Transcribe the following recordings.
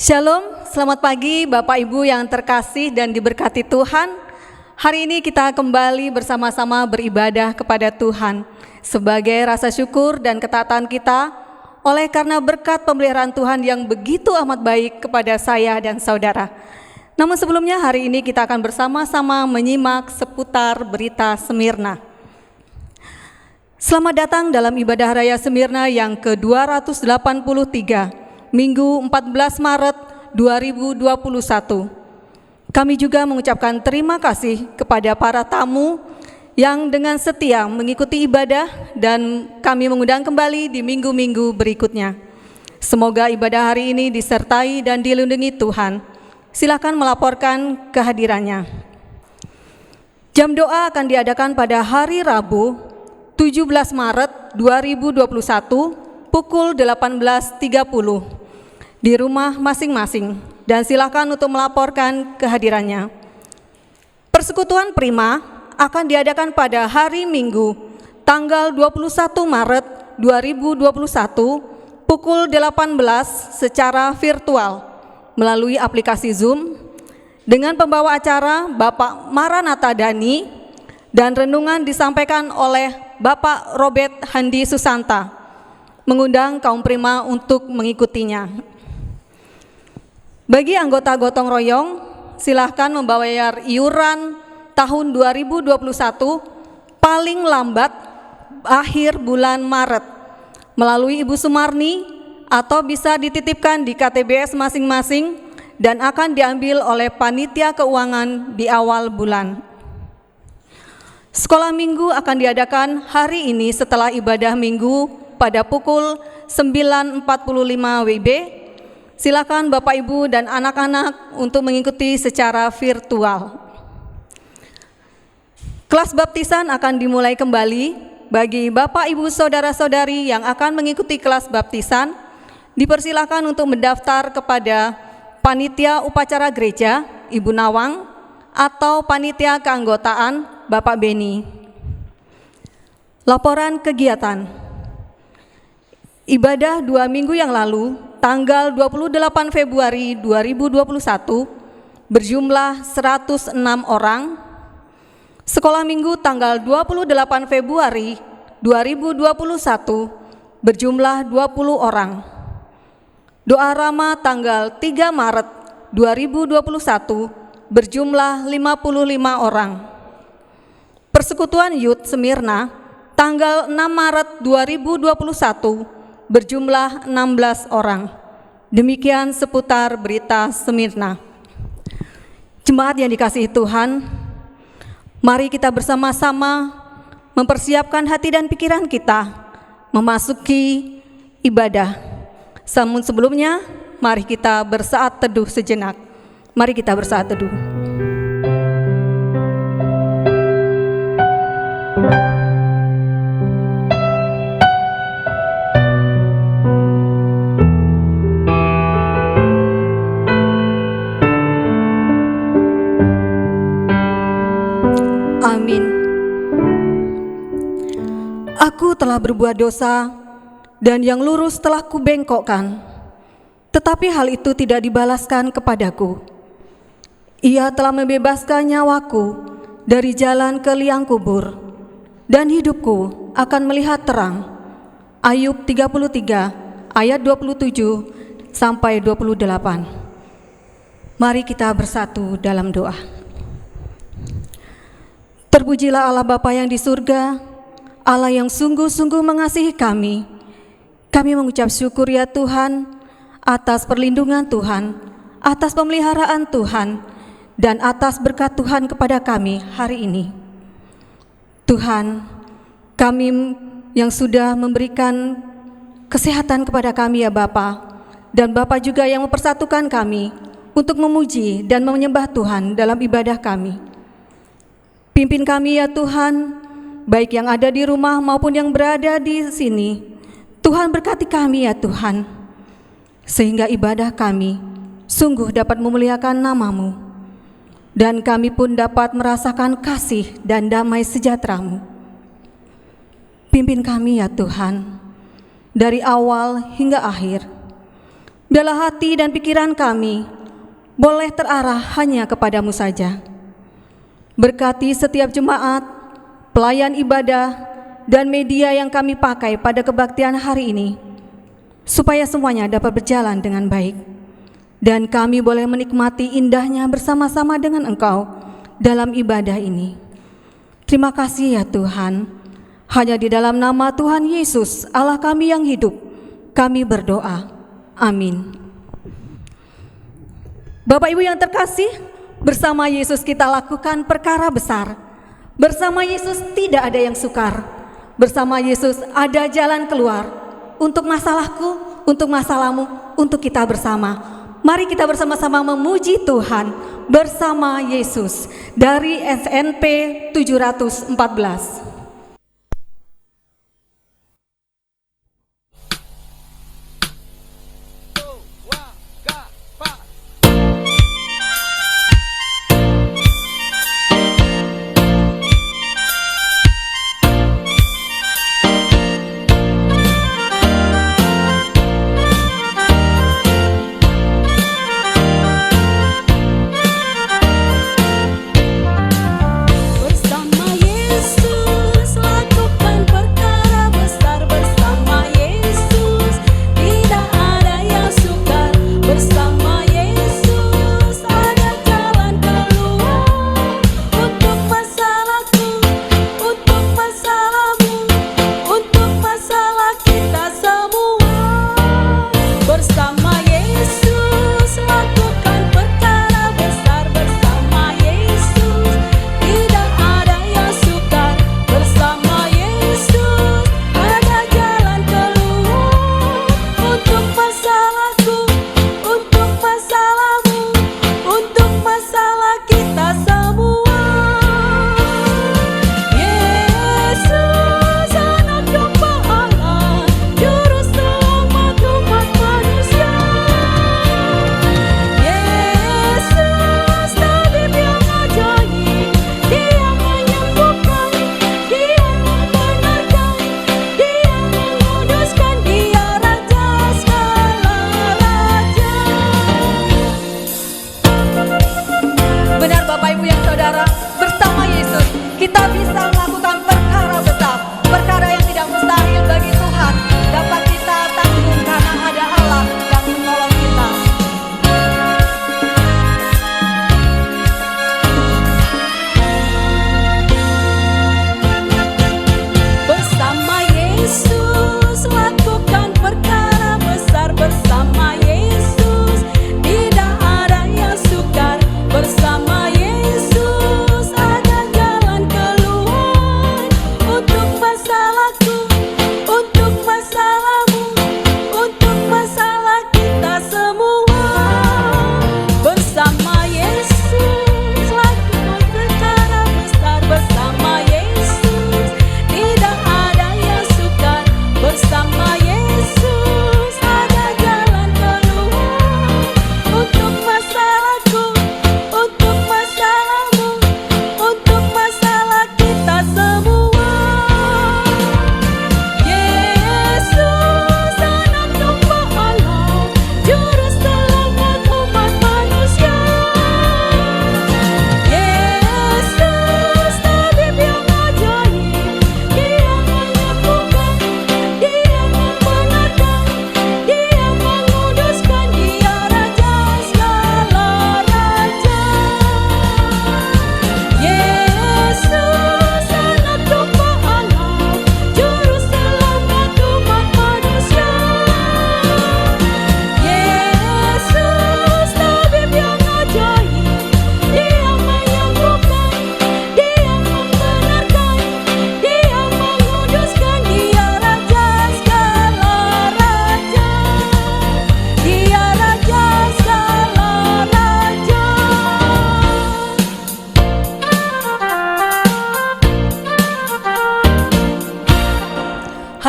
Shalom, selamat pagi Bapak Ibu yang terkasih dan diberkati Tuhan. Hari ini kita kembali bersama-sama beribadah kepada Tuhan sebagai rasa syukur dan ketaatan kita oleh karena berkat pemeliharaan Tuhan yang begitu amat baik kepada saya dan saudara. Namun sebelumnya hari ini kita akan bersama-sama menyimak seputar berita Smyrna. Selamat datang dalam ibadah raya Smyrna yang ke-283. Minggu 14 Maret 2021. Kami juga mengucapkan terima kasih kepada para tamu yang dengan setia mengikuti ibadah dan kami mengundang kembali di minggu-minggu berikutnya. Semoga ibadah hari ini disertai dan dilindungi Tuhan. Silakan melaporkan kehadirannya. Jam doa akan diadakan pada hari Rabu 17 Maret 2021 pukul 18.30. Di rumah masing-masing dan silakan untuk melaporkan kehadirannya. Persekutuan Prima akan diadakan pada hari Minggu tanggal 21 Maret 2021 pukul 18 secara virtual melalui aplikasi Zoom dengan pembawa acara Bapak Maranatha Dani dan renungan disampaikan oleh Bapak Robert Handi Susanta, mengundang kaum Prima untuk mengikutinya. Bagi anggota gotong royong, silahkan membayar iuran tahun 2021 paling lambat akhir bulan Maret melalui Ibu Sumarni atau bisa dititipkan di KTBS masing-masing dan akan diambil oleh panitia keuangan di awal bulan. Sekolah minggu akan diadakan hari ini setelah ibadah minggu pada pukul 9.45 WIB. Silakan Bapak Ibu dan anak-anak untuk mengikuti secara virtual. Kelas baptisan akan dimulai kembali. Bagi Bapak Ibu saudara-saudari yang akan mengikuti kelas baptisan, dipersilakan untuk mendaftar kepada panitia upacara gereja Ibu Nawang atau panitia keanggotaan Bapak Beni. Laporan kegiatan. Ibadah 2 minggu yang lalu, tanggal 28 Februari 2021, berjumlah 106 orang. Sekolah minggu tanggal 28 Februari 2021, berjumlah 20 orang. Doa Rama tanggal 3 Maret 2021, berjumlah 55 orang. Persekutuan Youth Smyrna tanggal 6 Maret 2021, berjumlah 16 orang. Demikian seputar berita Smyrna. Jemaat yang dikasihi Tuhan, mari kita bersama-sama mempersiapkan hati dan pikiran kita memasuki ibadah. Namun sebelumnya, mari kita bersaat teduh sejenak. Mari kita bersaat teduh. Amin. Aku telah berbuat dosa dan yang lurus telah kubengkokkan, tetapi hal itu tidak dibalaskan kepadaku. Ia telah membebaskan nyawaku dari jalan ke liang kubur, dan hidupku akan melihat terang. Ayub 33 ayat 27 sampai 28. Mari kita bersatu dalam doa. Terpujilah Allah Bapa yang di surga, Allah yang sungguh-sungguh mengasihi kami. Kami mengucap syukur ya Tuhan atas perlindungan Tuhan, atas pemeliharaan Tuhan, dan atas berkat Tuhan kepada kami hari ini. Tuhan, kami yang sudah memberikan kesehatan kepada kami ya Bapa, dan Bapa juga yang mempersatukan kami untuk memuji dan menyembah Tuhan dalam ibadah kami. Pimpin kami ya Tuhan, baik yang ada di rumah maupun yang berada di sini. Tuhan berkati kami ya Tuhan, sehingga ibadah kami sungguh dapat memuliakan nama-Mu, dan kami pun dapat merasakan kasih dan damai sejahtera-Mu. Pimpin kami ya Tuhan, dari awal hingga akhir. Biarlah hati dan pikiran kami boleh terarah hanya kepadamu saja. Berkati setiap jemaat, pelayan ibadah, dan media yang kami pakai pada kebaktian hari ini, supaya semuanya dapat berjalan dengan baik, dan kami boleh menikmati indahnya bersama-sama dengan Engkau dalam ibadah ini. Terima kasih ya Tuhan, hanya di dalam nama Tuhan Yesus, Allah kami yang hidup, kami berdoa. Amin. Bapak Ibu yang terkasih, bersama Yesus kita lakukan perkara besar. Bersama Yesus tidak ada yang sukar. Bersama Yesus ada jalan keluar. Untuk masalahku, untuk masalahmu, untuk kita bersama. Mari kita bersama-sama memuji Tuhan bersama Yesus. Dari SNP 714.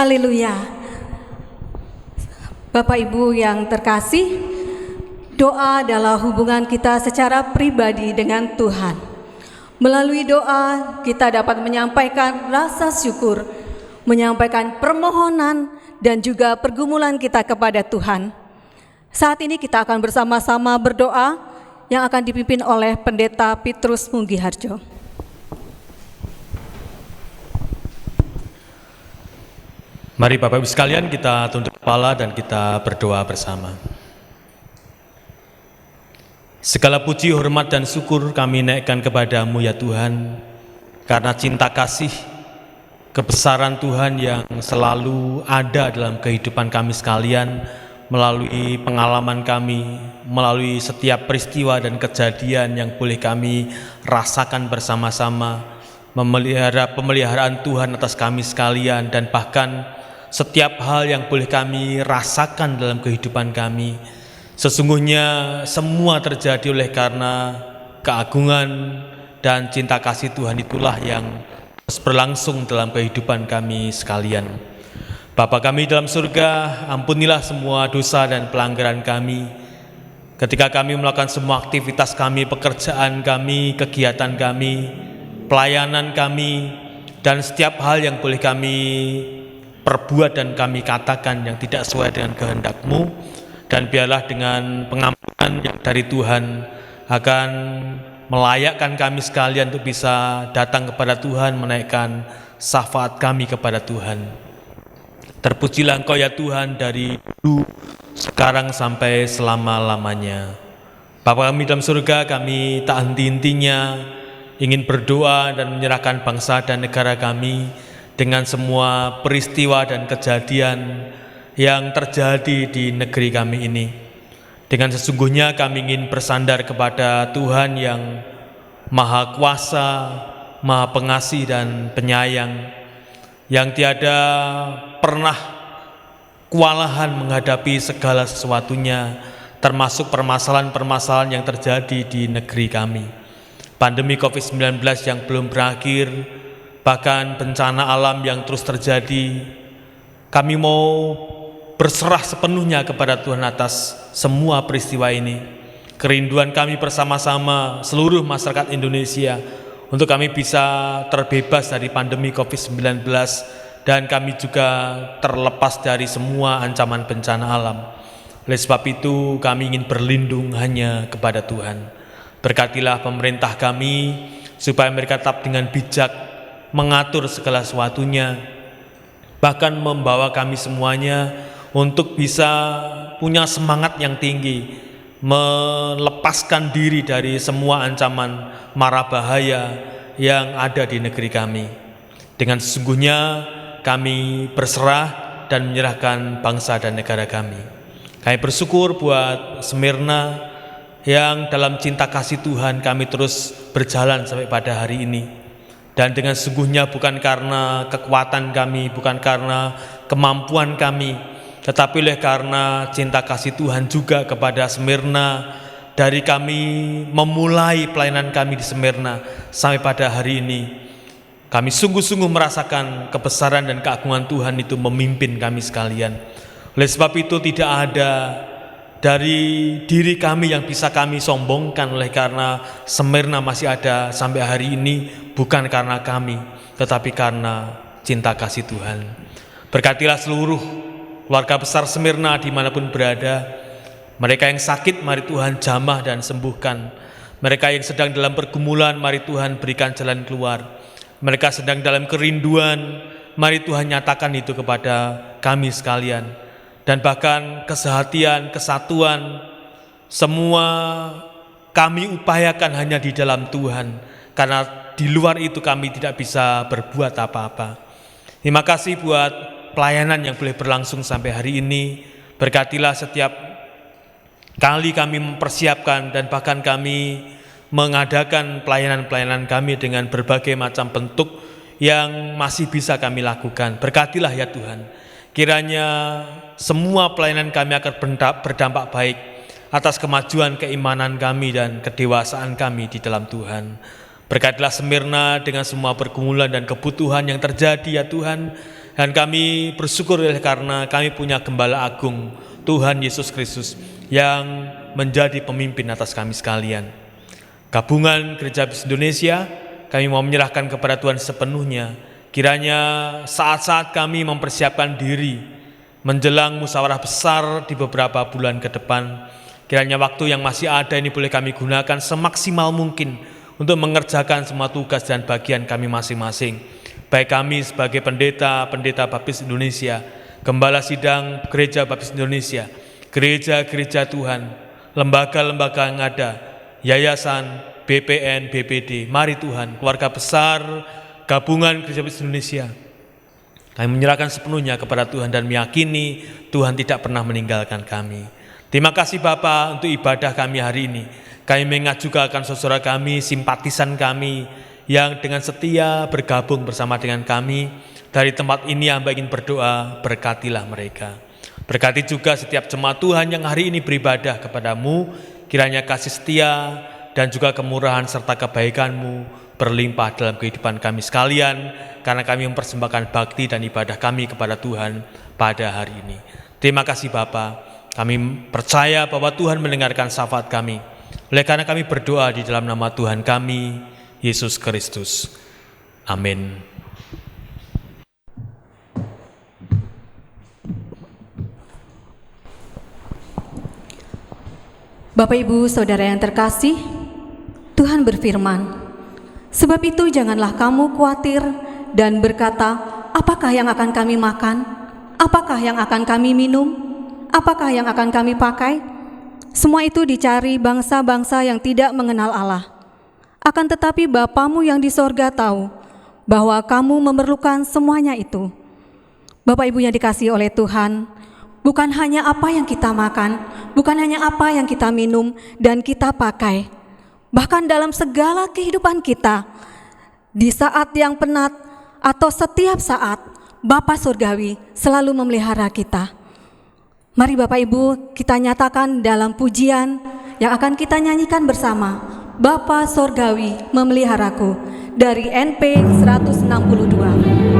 Haleluya. Bapak Ibu yang terkasih, doa adalah hubungan kita secara pribadi dengan Tuhan. Melalui doa kita dapat menyampaikan rasa syukur, menyampaikan permohonan dan juga pergumulan kita kepada Tuhan. Saat ini kita akan bersama-sama berdoa yang akan dipimpin oleh Pendeta Petrus Munggiharjo. Mari Bapak Ibu sekalian, kita tunduk kepala dan kita berdoa bersama. Segala puji, hormat, dan syukur kami naikkan kepadamu ya Tuhan, karena cinta kasih, kebesaran Tuhan yang selalu ada dalam kehidupan kami sekalian, melalui pengalaman kami, melalui setiap peristiwa dan kejadian yang boleh kami rasakan bersama-sama, memelihara pemeliharaan Tuhan atas kami sekalian, dan bahkan setiap hal yang boleh kami rasakan dalam kehidupan kami. Sesungguhnya semua terjadi oleh karena keagungan dan cinta kasih Tuhan itulah yang terus berlangsung dalam kehidupan kami sekalian. Bapa kami dalam surga, ampunilah semua dosa dan pelanggaran kami ketika kami melakukan semua aktivitas kami, pekerjaan kami, kegiatan kami, pelayanan kami, dan setiap hal yang boleh kami perbuat dan kami katakan yang tidak sesuai dengan kehendak-Mu. Dan biarlah dengan pengampunan yang dari Tuhan akan melayakkan kami sekalian untuk bisa datang kepada Tuhan, menaikkan syafaat kami kepada Tuhan. Terpujilah Engkau ya Tuhan dari dulu, sekarang sampai selama-lamanya. Bapa kami dalam surga, kami tak henti-hentinya ingin berdoa dan menyerahkan bangsa dan negara kami dengan semua peristiwa dan kejadian yang terjadi di negeri kami ini. Dengan sesungguhnya kami ingin bersandar kepada Tuhan yang Maha Kuasa, Maha Pengasih dan Penyayang, yang tiada pernah kewalahan menghadapi segala sesuatunya, termasuk permasalahan-permasalahan yang terjadi di negeri kami. Pandemi COVID-19 yang belum berakhir, bahkan bencana alam yang terus terjadi. Kami mau berserah sepenuhnya kepada Tuhan atas semua peristiwa ini. Kerinduan kami bersama-sama seluruh masyarakat Indonesia untuk kami bisa terbebas dari pandemi COVID-19 dan kami juga terlepas dari semua ancaman bencana alam. Oleh sebab itu kami ingin berlindung hanya kepada Tuhan. Berkatilah pemerintah kami supaya mereka tetap dengan bijak mengatur segala sesuatunya, bahkan membawa kami semuanya untuk bisa punya semangat yang tinggi, melepaskan diri dari semua ancaman mara bahaya yang ada di negeri kami. Dengan sesungguhnya kami berserah dan menyerahkan bangsa dan negara kami. Kami bersyukur buat Smyrna yang dalam cinta kasih Tuhan kami terus berjalan sampai pada hari ini. Dan dengan sesungguhnya bukan karena kekuatan kami, bukan karena kemampuan kami, tetapi oleh karena cinta kasih Tuhan juga kepada Smyrna. Dari kami memulai pelayanan kami di Smyrna sampai pada hari ini, kami sungguh-sungguh merasakan kebesaran dan keagungan Tuhan itu memimpin kami sekalian. Oleh sebab itu tidak ada dari diri kami yang bisa kami sombongkan, oleh karena Smyrna masih ada sampai hari ini, bukan karena kami, tetapi karena cinta kasih Tuhan. Berkatilah seluruh keluarga besar Smyrna dimanapun berada. Mereka yang sakit, mari Tuhan jamah dan sembuhkan. Mereka yang sedang dalam pergumulan, mari Tuhan berikan jalan keluar. Mereka sedang dalam kerinduan, mari Tuhan nyatakan itu kepada kami sekalian. Dan bahkan kesehatian, kesatuan, semua kami upayakan hanya di dalam Tuhan, karena di luar itu kami tidak bisa berbuat apa-apa. Terima kasih buat pelayanan yang boleh berlangsung sampai hari ini. Berkatilah setiap kali kami mempersiapkan dan bahkan kami mengadakan pelayanan-pelayanan kami dengan berbagai macam bentuk yang masih bisa kami lakukan. Berkatilah ya Tuhan. Kiranya semua pelayanan kami akan berdampak baik atas kemajuan keimanan kami dan kedewasaan kami di dalam Tuhan. Berkatilah Smyrna dengan semua pergumulan dan kebutuhan yang terjadi ya Tuhan. Dan kami bersyukur karena kami punya Gembala Agung, Tuhan Yesus Kristus, yang menjadi pemimpin atas kami sekalian. Gabungan Gereja Baptis Indonesia, kami mau menyerahkan kepada Tuhan sepenuhnya. Kiranya saat-saat kami mempersiapkan diri menjelang musyawarah besar di beberapa bulan ke depan. Kiranya waktu yang masih ada ini boleh kami gunakan semaksimal mungkin untuk mengerjakan semua tugas dan bagian kami masing-masing. Baik kami sebagai pendeta Baptis Indonesia, Gembala Sidang Gereja Baptis Indonesia, gereja-gereja Tuhan, lembaga-lembaga yang ada, yayasan, BPN, BPD, mari Tuhan, keluarga besar, gabungan Gereja Baptis Indonesia, kami menyerahkan sepenuhnya kepada Tuhan dan meyakini Tuhan tidak pernah meninggalkan kami. Terima kasih Bapa untuk ibadah kami hari ini. Kami mengingat juga akan saudara kami, simpatisan kami yang dengan setia bergabung bersama dengan kami. Dari tempat ini hamba ingin berdoa, berkatilah mereka. Berkati juga setiap jemaat Tuhan yang hari ini beribadah kepadamu. Kiranya kasih setia dan juga kemurahan serta kebaikan-Mu berlimpah dalam kehidupan kami sekalian, karena kami mempersembahkan bakti dan ibadah kami kepada Tuhan pada hari ini. Terima kasih Bapa. Kami percaya bahwa Tuhan mendengarkan syafaat kami. Oleh karena kami berdoa di dalam nama Tuhan kami, Yesus Kristus. Amin. Bapak Ibu Saudara yang terkasih, Tuhan berfirman, "Sebab itu janganlah kamu khawatir dan berkata, apakah yang akan kami makan? Apakah yang akan kami minum? Apakah yang akan kami pakai? Semua itu dicari bangsa-bangsa yang tidak mengenal Allah. Akan tetapi Bapamu yang di sorga tahu bahwa kamu memerlukan semuanya itu." Bapak Ibu yang dikasihi oleh Tuhan, bukan hanya apa yang kita makan, bukan hanya apa yang kita minum dan kita pakai, bahkan dalam segala kehidupan kita, di saat yang penat atau setiap saat, Bapa Surgawi selalu memelihara kita. Mari Bapak Ibu kita nyatakan dalam pujian yang akan kita nyanyikan bersama, Bapa Surgawi memeliharaku, dari NP 162.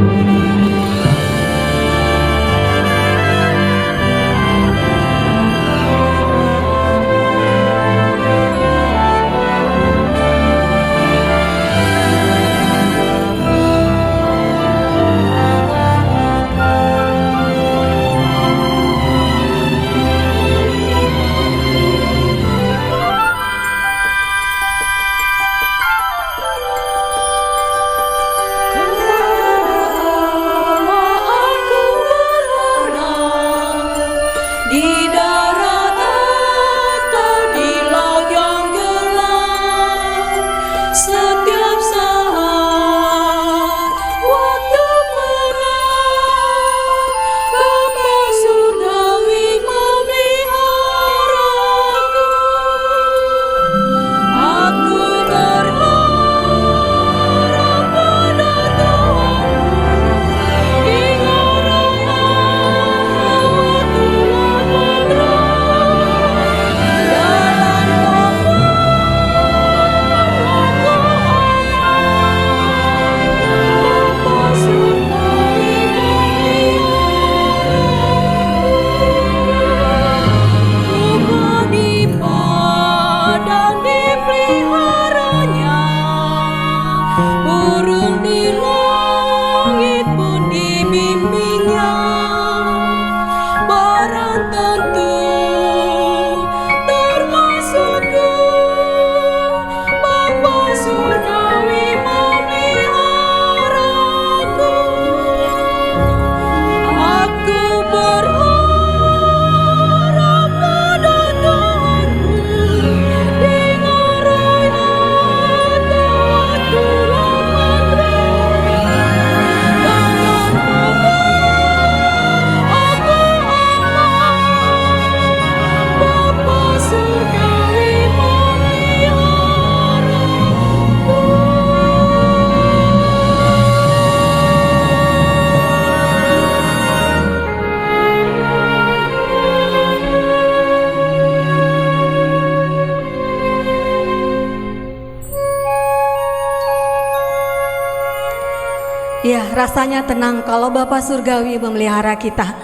Ya, rasanya tenang kalau Bapa Surgawi memelihara kita.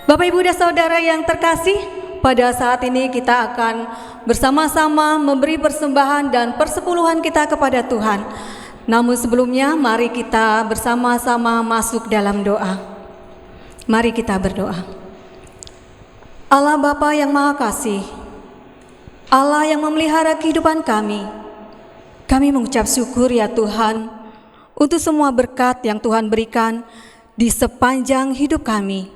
Bapak Ibu dan Saudara yang terkasih, pada saat ini kita akan bersama-sama memberi persembahan dan persepuluhan kita kepada Tuhan. Namun sebelumnya mari kita bersama-sama masuk dalam doa. Mari kita berdoa. Allah Bapa yang Maha Kasih, Allah yang memelihara kehidupan kami mengucap syukur ya Tuhan untuk semua berkat yang Tuhan berikan di sepanjang hidup kami.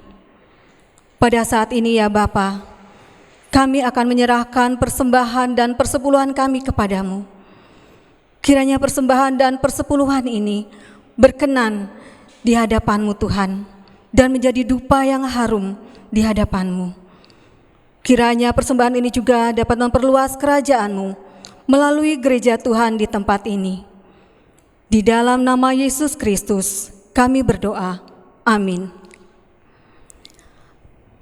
Pada saat ini ya Bapa, kami akan menyerahkan persembahan dan persepuluhan kami kepadamu. Kiranya persembahan dan persepuluhan ini berkenan di hadapan-Mu Tuhan, dan menjadi dupa yang harum di hadapan-Mu. Kiranya persembahan ini juga dapat memperluas kerajaan-Mu melalui gereja Tuhan di tempat ini. Di dalam nama Yesus Kristus kami berdoa. Amin.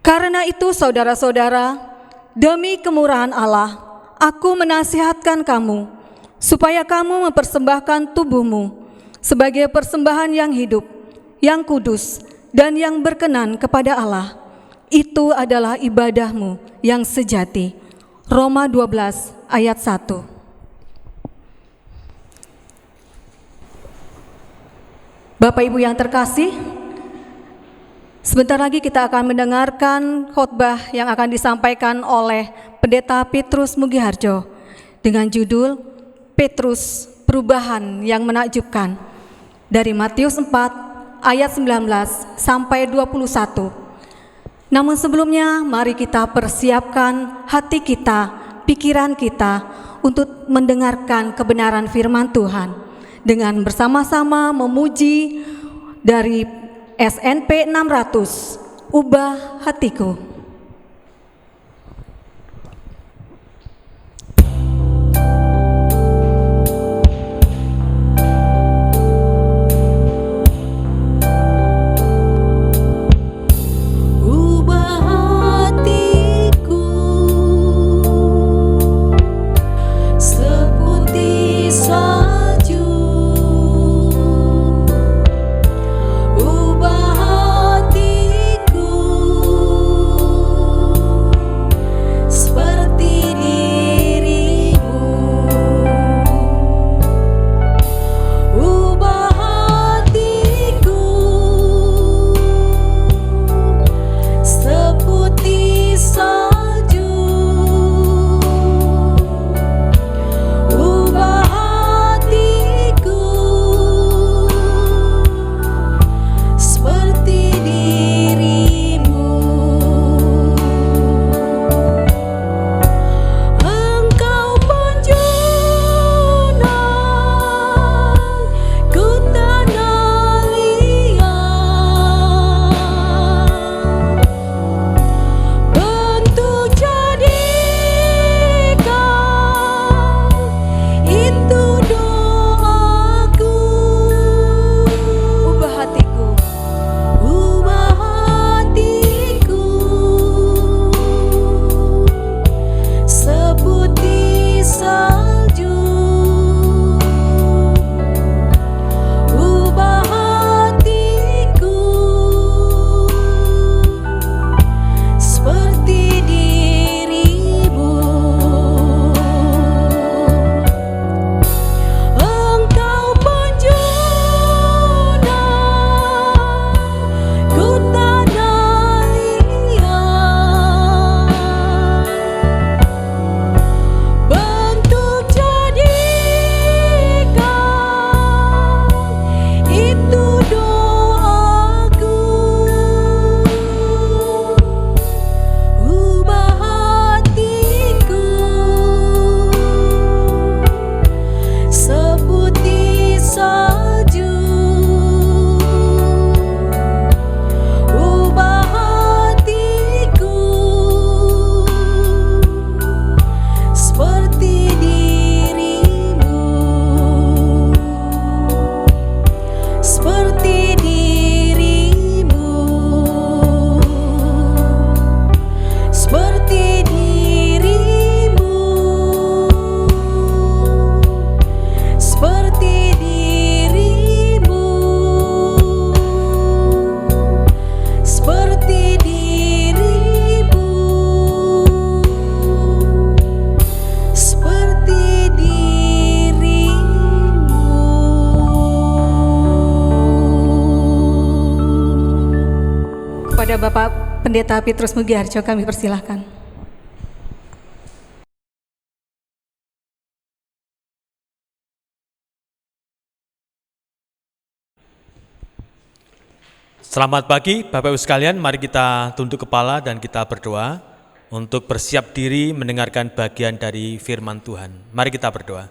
Karena itu saudara-saudara, demi kemurahan Allah, aku menasihatkan kamu supaya kamu mempersembahkan tubuhmu sebagai persembahan yang hidup, yang kudus, dan yang berkenan kepada Allah. Itu adalah ibadahmu yang sejati. Roma 12 ayat 1. Bapak Ibu yang terkasih, sebentar lagi kita akan mendengarkan khotbah yang akan disampaikan oleh Pendeta Petrus Mugiharjo dengan judul Petrus Perubahan yang Menakjubkan, dari Matius 4 ayat 19 sampai 21. Namun sebelumnya mari kita persiapkan hati kita, pikiran kita untuk mendengarkan kebenaran firman Tuhan dengan bersama-sama memuji dari SNP 600, Ubah Hatiku. Pendeta Petrus Mugiarjo kami persilahkan. Selamat pagi Bapak Ibu sekalian, mari kita tunduk kepala dan kita berdoa untuk bersiap diri mendengarkan bagian dari firman Tuhan. Mari kita berdoa.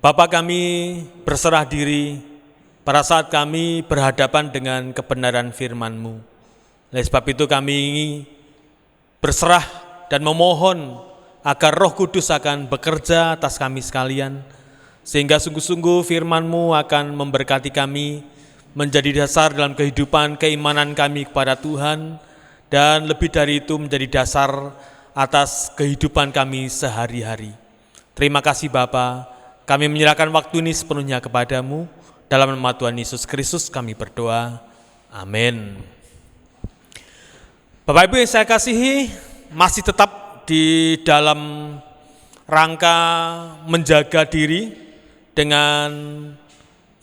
Bapa, kami berserah diri pada saat kami berhadapan dengan kebenaran firman-Mu. Oleh sebab itu kami berserah dan memohon agar Roh Kudus akan bekerja atas kami sekalian, sehingga sungguh-sungguh firman-Mu akan memberkati kami, menjadi dasar dalam kehidupan keimanan kami kepada Tuhan, dan lebih dari itu menjadi dasar atas kehidupan kami sehari-hari. Terima kasih Bapa, kami menyerahkan waktu ini sepenuhnya kepadamu. Dalam nama Tuhan Yesus Kristus kami berdoa, amin. Bapak Ibu yang saya kasihi, masih tetap di dalam rangka menjaga diri dengan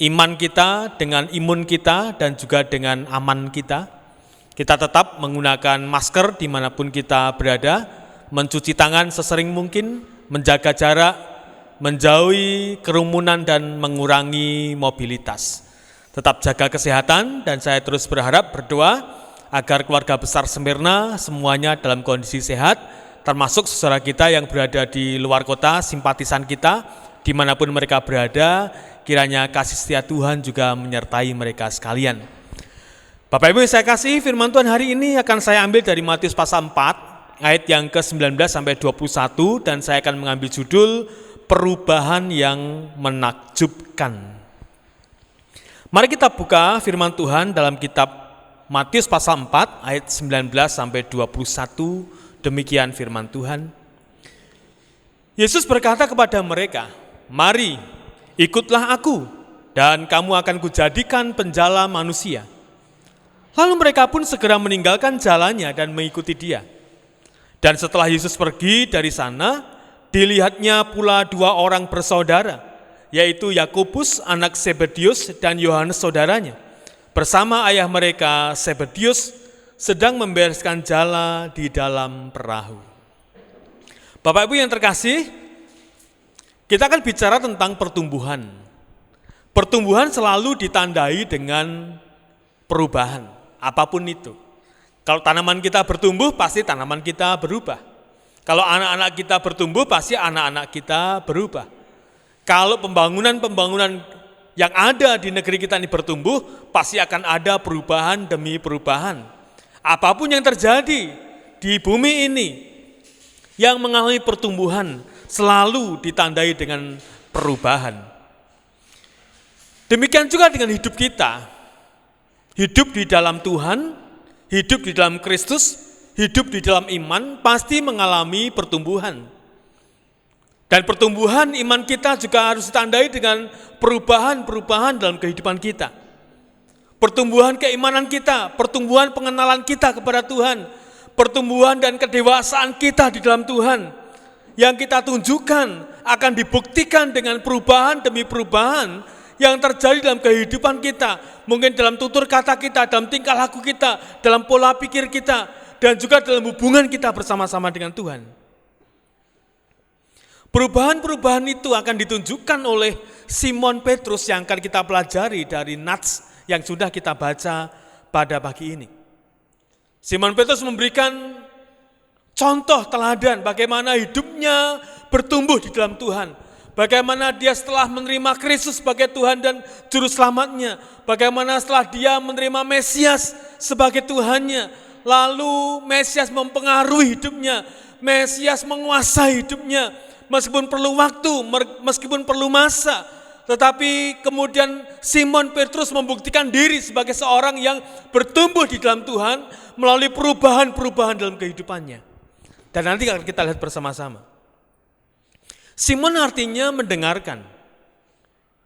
iman kita, dengan imun kita, dan juga dengan aman kita. Kita tetap menggunakan masker dimanapun kita berada, mencuci tangan sesering mungkin, menjaga jarak, menjauhi kerumunan, dan mengurangi mobilitas. Tetap jaga kesehatan, dan saya terus berdoa agar keluarga besar Smyrna semuanya dalam kondisi sehat, termasuk saudara kita yang berada di luar kota, simpatisan kita, dimanapun mereka berada. Kiranya kasih setia Tuhan juga menyertai mereka sekalian. Bapak Ibu yang saya kasih, firman Tuhan hari ini akan saya ambil dari Matius pasal 4 ayat yang ke-19 sampai 21, dan saya akan mengambil judul perubahan yang menakjubkan. Mari kita buka firman Tuhan dalam kitab Matius pasal 4 ayat 19 sampai 21. Demikian firman Tuhan. Yesus berkata kepada mereka, "Mari, ikutlah aku, dan kamu akan kujadikan penjala manusia." Lalu mereka pun segera meninggalkan jalannya dan mengikuti dia. Dan setelah Yesus pergi dari sana, dilihatnya pula dua orang bersaudara, yaitu Yakobus anak Zebedius dan Yohanes saudaranya, bersama ayah mereka Zebedius sedang membereskan jala di dalam perahu. Bapak Ibu yang terkasih, kita akan bicara tentang pertumbuhan. Pertumbuhan selalu ditandai dengan perubahan, apapun itu. Kalau tanaman kita bertumbuh, pasti tanaman kita berubah. Kalau anak-anak kita bertumbuh, pasti anak-anak kita berubah. Kalau pembangunan-pembangunan yang ada di negeri kita ini bertumbuh, pasti akan ada perubahan demi perubahan. Apapun yang terjadi di bumi ini yang mengalami pertumbuhan, selalu ditandai dengan perubahan. Demikian juga dengan hidup kita. Hidup di dalam Tuhan, hidup di dalam Kristus, hidup di dalam iman, pasti mengalami pertumbuhan. Dan pertumbuhan iman kita juga harus ditandai dengan perubahan-perubahan dalam kehidupan kita. Pertumbuhan keimanan kita, pertumbuhan pengenalan kita kepada Tuhan, pertumbuhan dan kedewasaan kita di dalam Tuhan, yang kita tunjukkan akan dibuktikan dengan perubahan demi perubahan yang terjadi dalam kehidupan kita, mungkin dalam tutur kata kita, dalam tingkah laku kita, dalam pola pikir kita, dan juga dalam hubungan kita bersama-sama dengan Tuhan. Perubahan-perubahan itu akan ditunjukkan oleh Simon Petrus yang akan kita pelajari dari nats yang sudah kita baca pada pagi ini. Simon Petrus memberikan contoh teladan bagaimana hidupnya bertumbuh di dalam Tuhan. Bagaimana dia setelah menerima Kristus sebagai Tuhan dan Juru Selamatnya. Bagaimana setelah dia menerima Mesias sebagai Tuhannya. Lalu Mesias mempengaruhi hidupnya. Mesias menguasai hidupnya. Meskipun perlu waktu, meskipun perlu masa. Tetapi kemudian Simon Petrus membuktikan diri sebagai seorang yang bertumbuh di dalam Tuhan melalui perubahan-perubahan dalam kehidupannya. Dan nanti akan kita lihat bersama-sama. Simon artinya mendengarkan.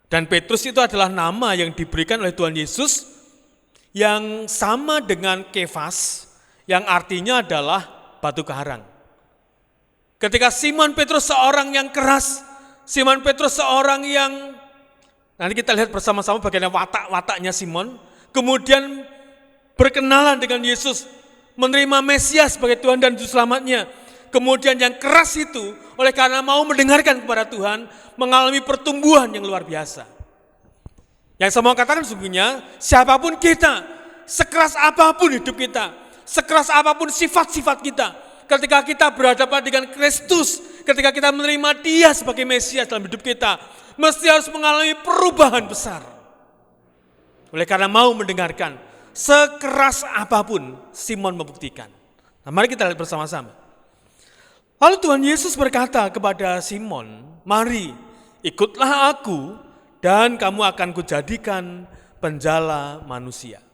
Dan Petrus itu adalah nama yang diberikan oleh Tuhan Yesus yang sama dengan Kefas, yang artinya adalah batu karang. Ketika Simon Petrus seorang yang keras, Simon Petrus seorang yang, nanti kita lihat bersama-sama bagaimana watak-wataknya Simon, kemudian berkenalan dengan Yesus, menerima Mesias sebagai Tuhan dan Juru Selamatnya. Kemudian yang keras itu, oleh karena mau mendengarkan kepada Tuhan, mengalami pertumbuhan yang luar biasa. Yang saya mau katakan sesungguhnya, siapapun kita, sekeras apapun hidup kita, sekeras apapun sifat-sifat kita, ketika kita berhadapan dengan Kristus, ketika kita menerima Dia sebagai Mesias dalam hidup kita, mesti harus mengalami perubahan besar. Oleh karena mau mendengarkan, sekeras apapun Simon membuktikan. Nah, mari kita lihat bersama-sama. Lalu Tuhan Yesus berkata kepada Simon, mari ikutlah aku dan kamu akan kujadikan penjala manusia.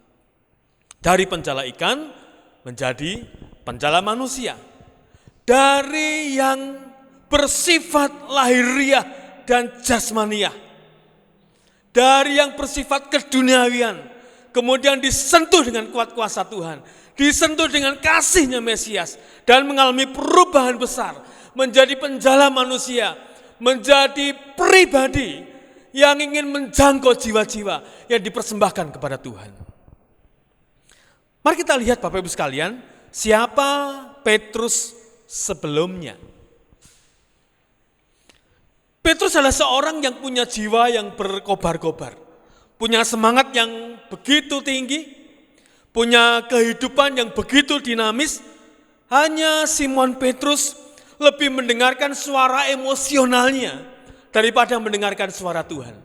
Dari penjala ikan menjadi penjala manusia. Dari yang bersifat lahiriah dan jasmaniah. Dari yang bersifat keduniawian, kemudian disentuh dengan kuat kuasa Tuhan, disentuh dengan kasihnya Mesias, dan mengalami perubahan besar, menjadi penjala manusia, menjadi pribadi yang ingin menjangkau jiwa-jiwa yang dipersembahkan kepada Tuhan. Mari kita lihat Bapak Ibu sekalian, siapa Petrus sebelumnya. Petrus adalah seorang yang punya jiwa yang berkobar-kobar, punya semangat yang begitu tinggi, punya kehidupan yang begitu dinamis. Hanya Simon Petrus lebih mendengarkan suara emosionalnya daripada mendengarkan suara Tuhan.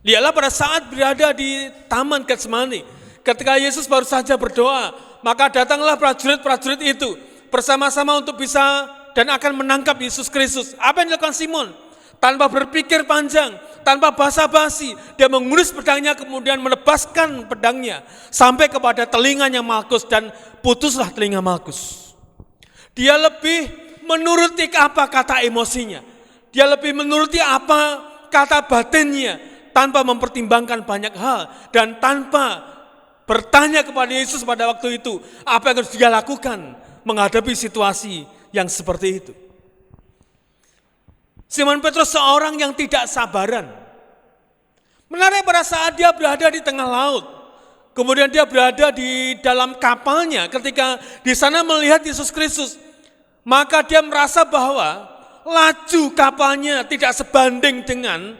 Dialah pada saat berada di Taman Getsemani, ketika Yesus baru saja berdoa, maka datanglah prajurit-prajurit itu bersama-sama untuk bisa dan akan menangkap Yesus Kristus. Apa yang dilakukan Simon? Tanpa berpikir panjang, tanpa basa-basi, dia menghunus pedangnya, kemudian menebaskan pedangnya sampai kepada telinganya Malkus, dan putuslah telinga Malkus. Dia lebih menuruti apa kata emosinya, dia lebih menuruti apa kata batinnya, tanpa mempertimbangkan banyak hal, dan tanpa bertanya kepada Yesus pada waktu itu, apa yang harus dia lakukan menghadapi situasi yang seperti itu. Simon Petrus seorang yang tidak sabaran. Menarik pada saat dia berada di tengah laut, kemudian dia berada di dalam kapalnya ketika di sana melihat Yesus Kristus, maka dia merasa bahwa laju kapalnya tidak sebanding dengan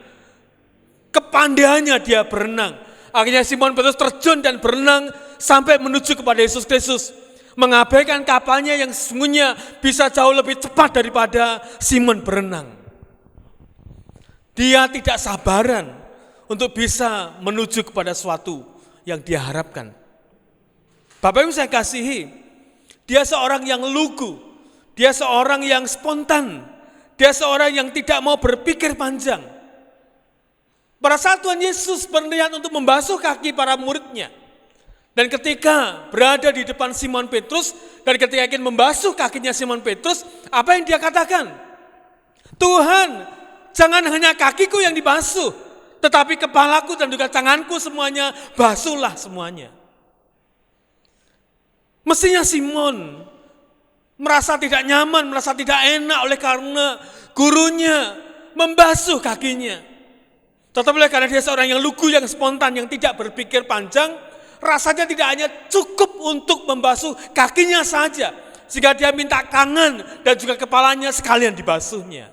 kepandaiannya dia berenang. Akhirnya Simon Petrus terjun dan berenang sampai menuju kepada Yesus Kristus, mengabaikan kapalnya yang sesungguhnya bisa jauh lebih cepat daripada Simon berenang. Dia tidak sabaran untuk bisa menuju kepada sesuatu yang dia harapkan. Bapak Ibu saya kasihi, dia seorang yang lugu, dia seorang yang spontan, dia seorang yang tidak mau berpikir panjang. Pada saat Tuhan Yesus berniat untuk membasuh kaki para muridnya, dan ketika berada di depan Simon Petrus, dan ketika ingin membasuh kakinya Simon Petrus, apa yang dia katakan? Tuhan, jangan hanya kakiku yang dibasuh, tetapi kepalaku dan juga tanganku semuanya, basuhlah semuanya. Mestinya Simon merasa tidak nyaman, merasa tidak enak oleh karena gurunya membasuh kakinya. Tetapi oleh karena dia seorang yang lugu, yang spontan, yang tidak berpikir panjang, rasanya tidak hanya cukup untuk membasuh kakinya saja, sehingga dia minta tangan dan juga kepalanya sekalian dibasuhnya.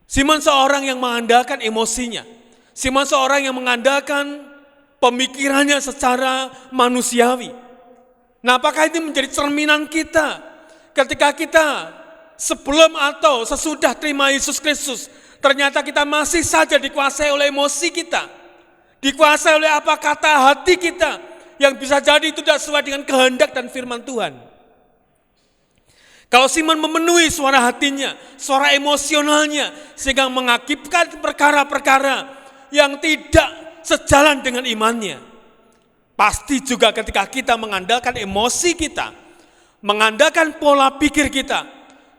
Simon seorang yang mengandalkan emosinya. Simon seorang yang mengandalkan pemikirannya secara manusiawi. Nah, apakah ini menjadi cerminan kita ketika kita sebelum atau sesudah terima Yesus Kristus, ternyata kita masih saja dikuasai oleh emosi kita, dikuasai oleh apa kata hati kita, yang bisa jadi itu tidak sesuai dengan kehendak dan firman Tuhan. Kalau Simon memenuhi suara hatinya, suara emosionalnya, sehingga mengakibatkan perkara-perkara yang tidak sejalan dengan imannya, pasti juga ketika kita mengandalkan emosi kita, mengandalkan pola pikir kita,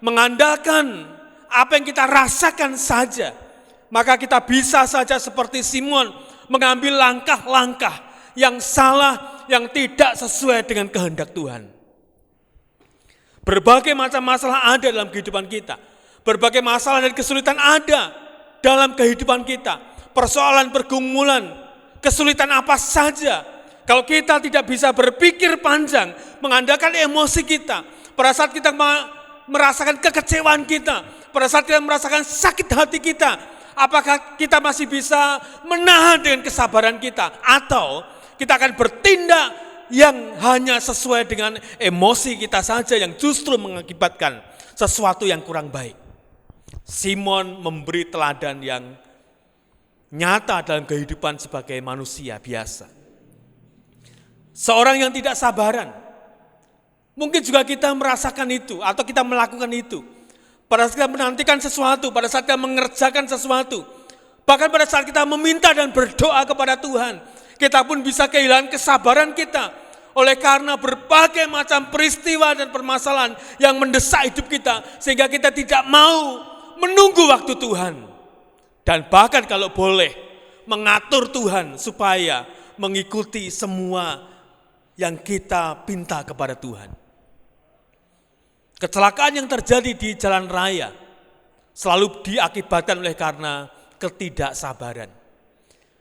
mengandalkan apa yang kita rasakan saja, maka kita bisa saja seperti Simon mengambil langkah-langkah yang salah, yang tidak sesuai dengan kehendak Tuhan. Berbagai macam masalah ada dalam kehidupan kita. Berbagai masalah dan kesulitan ada dalam kehidupan kita. Persoalan pergumulan, kesulitan apa saja, kalau kita tidak bisa berpikir panjang, mengandalkan emosi kita, pada saat kita merasakan kekecewaan kita, pada saat kita merasakan sakit hati kita, apakah kita masih bisa menahan dengan kesabaran kita, atau kita akan bertindak yang hanya sesuai dengan emosi kita saja yang justru mengakibatkan sesuatu yang kurang baik. Simon memberi teladan yang nyata dalam kehidupan sebagai manusia biasa. Seorang yang tidak sabaran. Mungkin juga kita merasakan itu atau kita melakukan itu. Pada saat kita menantikan sesuatu, pada saat kita mengerjakan sesuatu, bahkan pada saat kita meminta dan berdoa kepada Tuhan, kita pun bisa kehilangan kesabaran kita oleh karena berbagai macam peristiwa dan permasalahan yang mendesak hidup kita, sehingga kita tidak mau menunggu waktu Tuhan. Dan bahkan kalau boleh mengatur Tuhan supaya mengikuti semua yang kita pinta kepada Tuhan. Kecelakaan yang terjadi di jalan raya selalu diakibatkan oleh karena ketidaksabaran.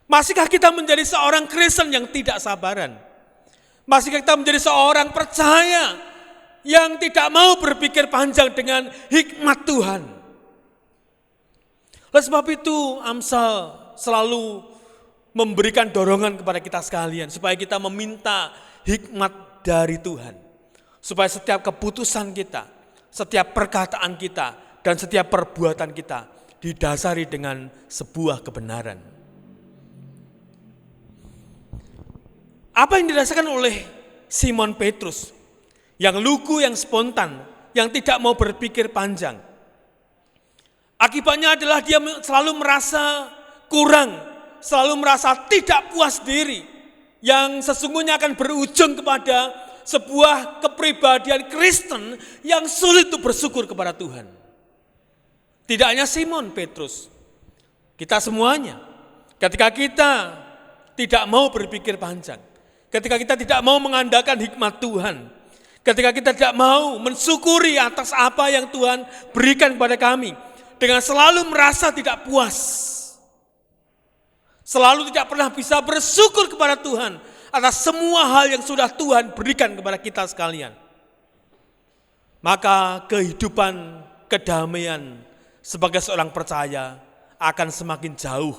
Masihkah kita menjadi seorang Kristen yang tidak sabaran? Masihkah kita menjadi seorang percaya yang tidak mau berpikir panjang dengan hikmat Tuhan? Oleh sebab itu Amsal selalu memberikan dorongan kepada kita sekalian supaya kita meminta hikmat dari Tuhan. Supaya setiap keputusan kita, setiap perkataan kita, dan setiap perbuatan kita didasari dengan sebuah kebenaran. Apa yang dirasakan oleh Simon Petrus? Yang lugu, yang spontan, yang tidak mau berpikir panjang. Akibatnya adalah dia selalu merasa kurang, selalu merasa tidak puas diri, yang sesungguhnya akan berujung kepada sebuah kepribadian Kristen yang sulit untuk bersyukur kepada Tuhan. Tidak hanya Simon Petrus, kita semuanya, ketika kita tidak mau berpikir panjang, ketika kita tidak mau mengandalkan hikmat Tuhan, ketika kita tidak mau mensyukuri atas apa yang Tuhan berikan kepada kami, dengan selalu merasa tidak puas, selalu tidak pernah bisa bersyukur kepada Tuhan atas semua hal yang sudah Tuhan berikan kepada kita sekalian, maka kehidupan kedamaian sebagai seorang percaya akan semakin jauh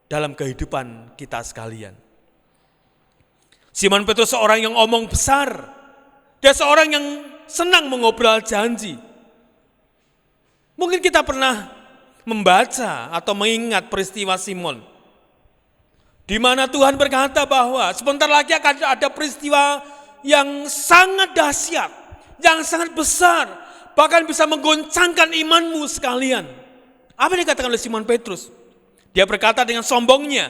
dalam kehidupan kita sekalian. Simon Petrus seorang yang omong besar, dia seorang yang senang mengobrol janji. Mungkin kita pernah membaca atau mengingat peristiwa Simon, di mana Tuhan berkata bahwa sebentar lagi akan ada peristiwa yang sangat dahsyat, yang sangat besar, bahkan bisa menggoncangkan imanmu sekalian. Apa yang dikatakan oleh Simon Petrus? Dia berkata dengan sombongnya,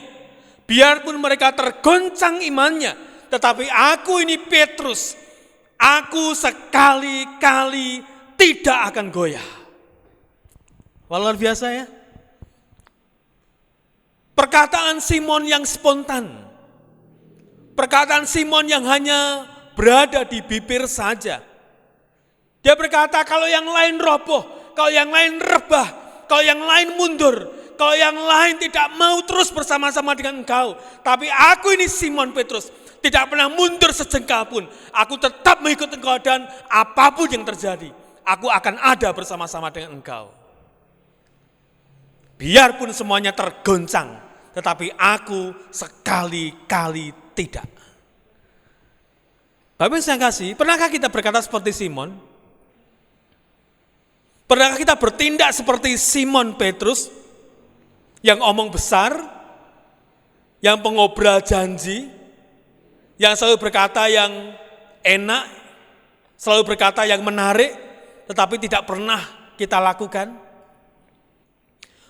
biarpun mereka tergoncang imannya, tetapi aku ini Petrus, aku sekali-kali tidak akan goyah. Wah, luar biasa ya. Perkataan Simon yang spontan, perkataan Simon yang hanya berada di bibir saja. Dia berkata kalau yang lain roboh, kalau yang lain rebah, kalau yang lain mundur, kalau yang lain tidak mau terus bersama-sama dengan engkau. Tapi aku ini Simon Petrus, tidak pernah mundur sejengkal pun. Aku tetap mengikut engkau dan apapun yang terjadi, aku akan ada bersama-sama dengan engkau. Biarpun semuanya tergoncang, tetapi aku sekali-kali tidak. Bapak yang saya kasih, pernahkah kita berkata seperti Simon? Pernahkah kita bertindak seperti Simon Petrus, yang omong besar, yang pengobrol janji, yang selalu berkata yang enak, selalu berkata yang menarik, tetapi tidak pernah kita lakukan?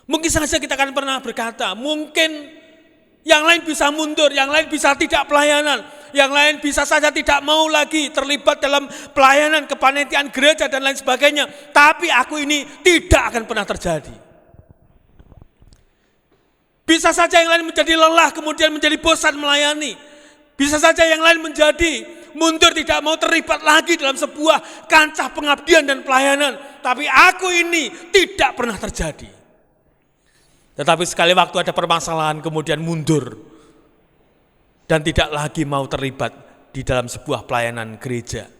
Mungkin saja kita akan pernah berkata, mungkin yang lain bisa mundur, yang lain bisa tidak pelayanan, yang lain bisa saja tidak mau lagi terlibat dalam pelayanan, kepanitiaan gereja dan lain sebagainya. Tapi aku ini tidak akan pernah terjadi. Bisa saja yang lain menjadi lelah, kemudian menjadi bosan melayani. Bisa saja yang lain menjadi mundur, tidak mau terlibat lagi dalam sebuah kancah pengabdian dan pelayanan. Tapi aku ini tidak pernah terjadi. Tetapi sekali waktu ada permasalahan kemudian mundur dan tidak lagi mau terlibat di dalam sebuah pelayanan gereja.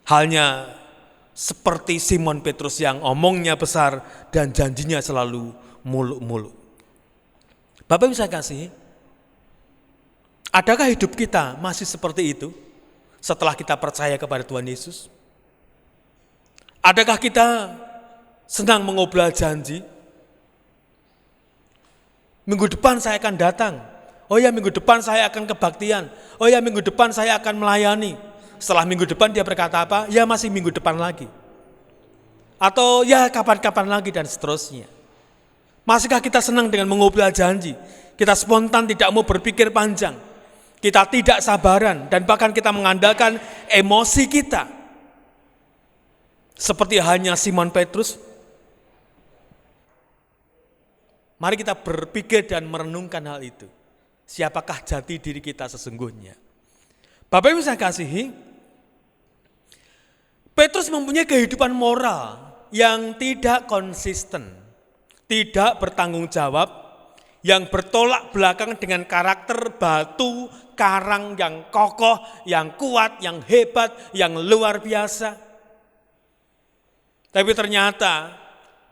Halnya seperti Simon Petrus yang omongnya besar dan janjinya selalu muluk-muluk. Bapak Ibu saya kasihi, adakah hidup kita masih seperti itu setelah kita percaya kepada Tuhan Yesus? Adakah kita senang mengobrol janji? Minggu depan saya akan datang. Oh ya, minggu depan saya akan kebaktian. Oh ya, minggu depan saya akan melayani. Setelah minggu depan dia berkata apa? Ya masih minggu depan lagi. Atau ya kapan-kapan lagi dan seterusnya. Masihkah kita senang dengan mengobrol janji? Kita spontan tidak mau berpikir panjang. Kita tidak sabaran dan bahkan kita mengandalkan emosi kita. Seperti halnya Simon Petrus. Mari kita berpikir dan merenungkan hal itu. Siapakah jati diri kita sesungguhnya? Bapak Ibu saya kasihi, Petrus mempunyai kehidupan moral yang tidak konsisten, tidak bertanggung jawab, yang bertolak belakang dengan karakter batu karang yang kokoh, yang kuat, yang hebat, yang luar biasa. Tapi ternyata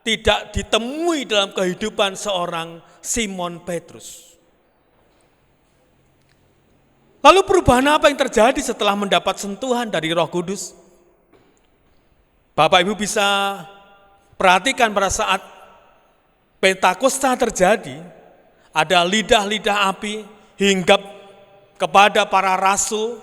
tidak ditemui dalam kehidupan seorang Simon Petrus. Lalu perubahan apa yang terjadi setelah mendapat sentuhan dari Roh Kudus? Bapak Ibu bisa perhatikan pada saat Pentakosta terjadi, ada lidah-lidah api hinggap kepada para rasul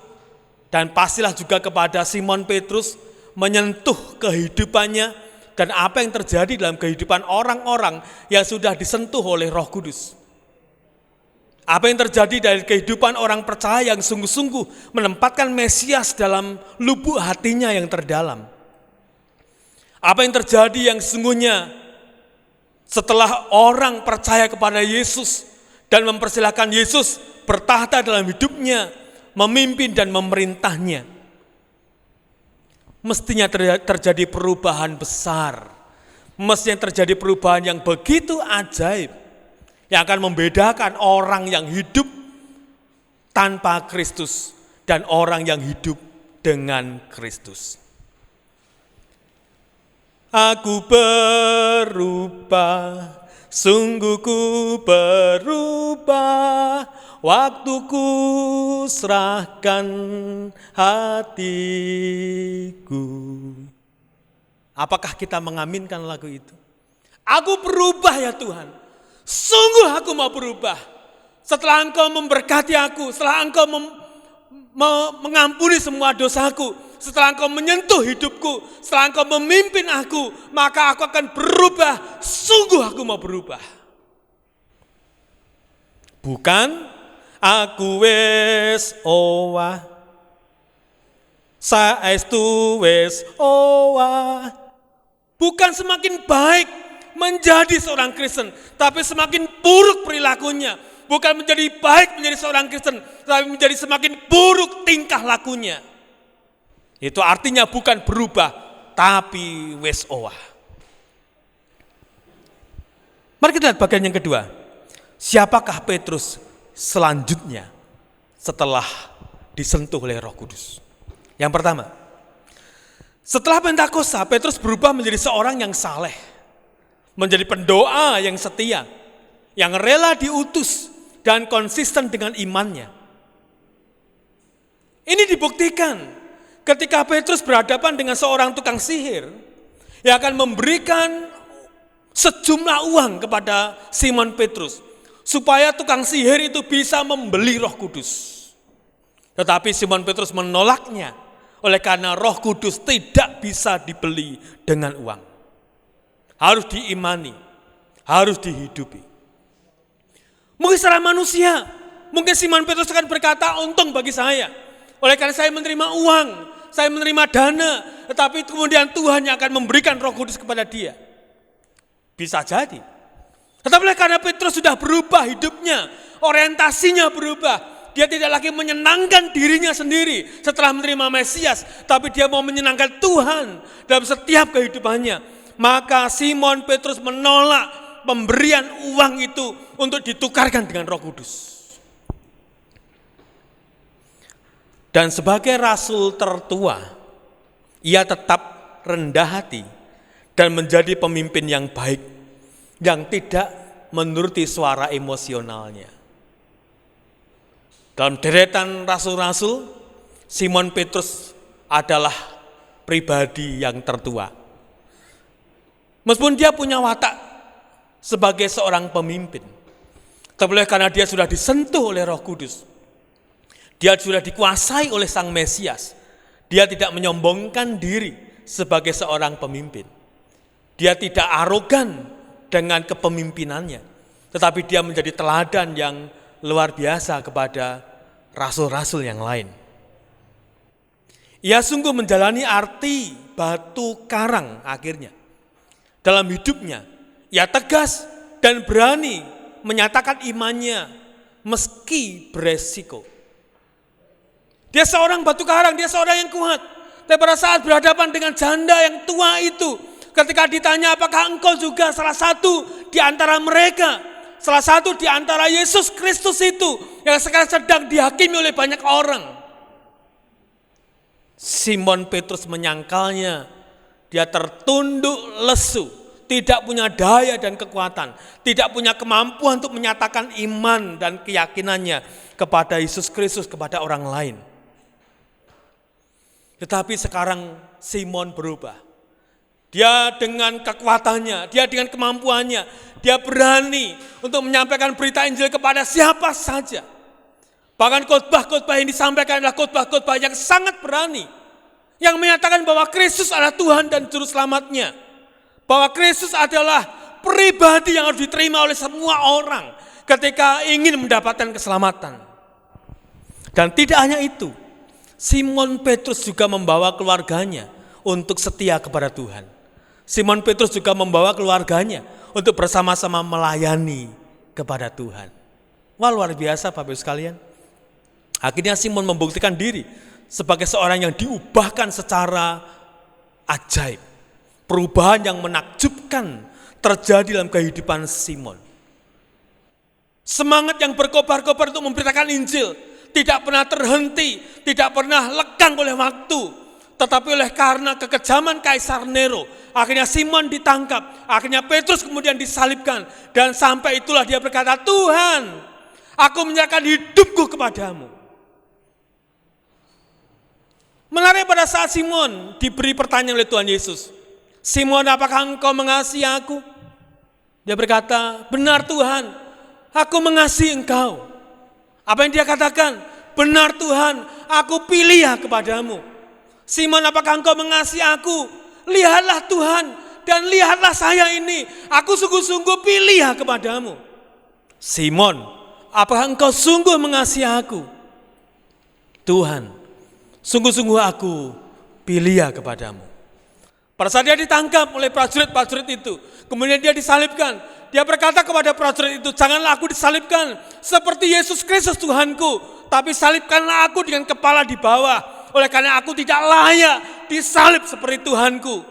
dan pastilah juga kepada Simon Petrus, menyentuh kehidupannya. Dan apa yang terjadi dalam kehidupan orang-orang yang sudah disentuh oleh Roh Kudus? Apa yang terjadi dari kehidupan orang percaya yang sungguh-sungguh menempatkan Mesias dalam lubuk hatinya yang terdalam? Apa yang terjadi yang sesungguhnya setelah orang percaya kepada Yesus dan mempersilahkan Yesus bertahta dalam hidupnya, memimpin dan memerintahnya? Mestinya terjadi perubahan besar. Mestinya terjadi perubahan yang begitu ajaib, yang akan membedakan orang yang hidup tanpa Kristus dan orang yang hidup dengan Kristus. Aku berubah, sungguh ku berubah, waktuku serahkan hatiku. Apakah kita mengaminkan lagu itu? Aku berubah ya Tuhan, sungguh aku mau berubah. Setelah Engkau memberkati aku, setelah Engkau mengampuni semua dosaku, setelah Engkau menyentuh hidupku, setelah Engkau memimpin aku, maka aku akan berubah, sungguh aku mau berubah. Bukan aku wis owah, saestu wis owah. Bukan semakin baik menjadi seorang Kristen, tapi semakin buruk perilakunya. Bukan menjadi baik menjadi seorang Kristen, tapi menjadi semakin buruk tingkah lakunya. Itu artinya bukan berubah, tapi wis owah. Mari kita lihat bagian yang kedua. Siapakah Petrus selanjutnya setelah disentuh oleh Roh Kudus? Yang pertama, setelah Pentakosta, Petrus berubah menjadi seorang yang saleh, menjadi pendoa yang setia, yang rela diutus dan konsisten dengan imannya. Ini dibuktikan ketika Petrus berhadapan dengan seorang tukang sihir yang akan memberikan sejumlah uang kepada Simon Petrus supaya tukang sihir itu bisa membeli Roh Kudus. Tetapi Simon Petrus menolaknya oleh karena Roh Kudus tidak bisa dibeli dengan uang. Harus diimani, harus dihidupi. Mungkin secara manusia, mungkin Simon Petrus akan berkata, untung bagi saya. Oleh karena saya menerima uang, saya menerima dana, tetapi kemudian Tuhan yang akan memberikan Roh Kudus kepada dia. Bisa jadi. Tetapi oleh karena Petrus sudah berubah hidupnya, orientasinya berubah. Dia tidak lagi menyenangkan dirinya sendiri setelah menerima Mesias, tapi dia mau menyenangkan Tuhan dalam setiap kehidupannya. Maka Simon Petrus menolak pemberian uang itu untuk ditukarkan dengan Roh Kudus. Dan sebagai rasul tertua, ia tetap rendah hati dan menjadi pemimpin yang baik, yang tidak menuruti suara emosionalnya. Dalam deretan rasul-rasul, Simon Petrus adalah pribadi yang tertua. Meskipun dia punya watak sebagai seorang pemimpin, tapi karena dia sudah disentuh oleh Roh Kudus, dia sudah dikuasai oleh Sang Mesias, dia tidak menyombongkan diri sebagai seorang pemimpin. Dia tidak arogan dengan kepemimpinannya, tetapi dia menjadi teladan yang luar biasa kepada rasul-rasul yang lain. Ia sungguh menjalani arti batu karang akhirnya. Dalam hidupnya, ia tegas dan berani menyatakan imannya meski beresiko. Dia seorang batu karang, dia seorang yang kuat. Tapi pada saat berhadapan dengan janda yang tua itu, ketika ditanya apakah engkau juga salah satu di antara mereka, salah satu di antara Yesus Kristus itu yang sekarang sedang dihakimi oleh banyak orang, Simon Petrus menyangkalnya. Dia tertunduk lesu, tidak punya daya dan kekuatan, tidak punya kemampuan untuk menyatakan iman dan keyakinannya kepada Yesus Kristus, kepada orang lain. Tetapi sekarang Simon berubah. Dia dengan kekuatannya, dia dengan kemampuannya, dia berani untuk menyampaikan berita Injil kepada siapa saja. Bahkan khotbah-khotbah yang disampaikan adalah khotbah-khotbah yang sangat berani, yang menyatakan bahwa Kristus adalah Tuhan dan Juru Selamatnya, bahwa Kristus adalah pribadi yang harus diterima oleh semua orang ketika ingin mendapatkan keselamatan. Dan tidak hanya itu, Simon Petrus juga membawa keluarganya untuk setia kepada Tuhan. Simon Petrus juga membawa keluarganya untuk bersama-sama melayani kepada Tuhan. Wah, luar biasa Bapak Ibu sekalian. Akhirnya Simon membuktikan diri sebagai seorang yang diubahkan secara ajaib. Perubahan yang menakjubkan terjadi dalam kehidupan Simon. Semangat yang berkobar-kobar untuk memberitakan Injil tidak pernah terhenti, tidak pernah lekang oleh waktu. Tetapi oleh karena kekejaman Kaisar Nero, akhirnya Simon ditangkap, akhirnya Petrus kemudian disalibkan. Dan sampai itulah dia berkata, Tuhan, aku menyerahkan hidupku kepadamu. Menarik pada saat Simon diberi pertanyaan oleh Tuhan Yesus, Simon, apakah engkau mengasihi aku? Dia berkata, benar Tuhan, aku mengasihi engkau. Apa yang dia katakan? Benar Tuhan, aku pilih kepadamu. Simon, apakah engkau mengasihi aku? Lihatlah Tuhan, dan lihatlah saya ini. Aku sungguh-sungguh pilih kepadamu. Simon, apakah engkau sungguh mengasihi aku? Tuhan, sungguh-sungguh aku pilih kepadamu. Pada saat dia ditangkap oleh prajurit-prajurit itu, kemudian dia disalibkan. Dia berkata kepada prajurit itu, janganlah aku disalibkan seperti Yesus Kristus Tuhanku, tapi salibkanlah aku dengan kepala di bawah, oleh karena aku tidak layak disalib seperti Tuhanku.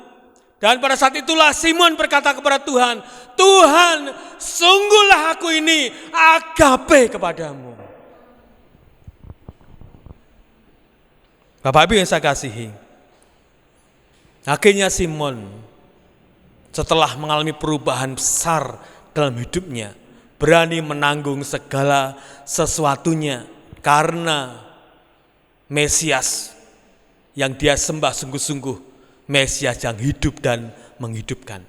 Dan pada saat itulah Simon berkata kepada Tuhan, Tuhan, sungguhlah aku ini agape kepadamu. Bapak Ibu yang saya kasihi, akhirnya Simon setelah mengalami perubahan besar dalam hidupnya, berani menanggung segala sesuatunya karena Mesias yang dia sembah sungguh-sungguh, Mesias yang hidup dan menghidupkan.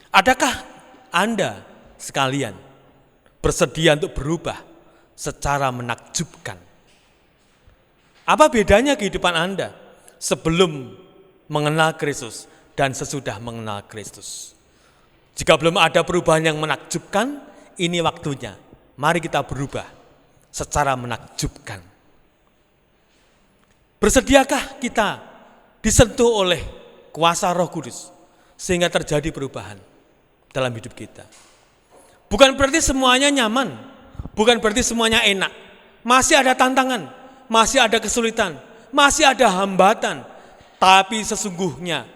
Adakah Anda sekalian bersedia untuk berubah secara menakjubkan? Apa bedanya kehidupan Anda sebelum mengenal Kristus dan sesudah mengenal Kristus? Jika belum ada perubahan yang menakjubkan, ini waktunya. Mari kita berubah secara menakjubkan. Bersediakah kita disentuh oleh kuasa Roh Kudus sehingga terjadi perubahan dalam hidup kita? Bukan berarti semuanya nyaman, bukan berarti semuanya enak. Masih ada tantangan, masih ada kesulitan, masih ada hambatan. Tapi sesungguhnya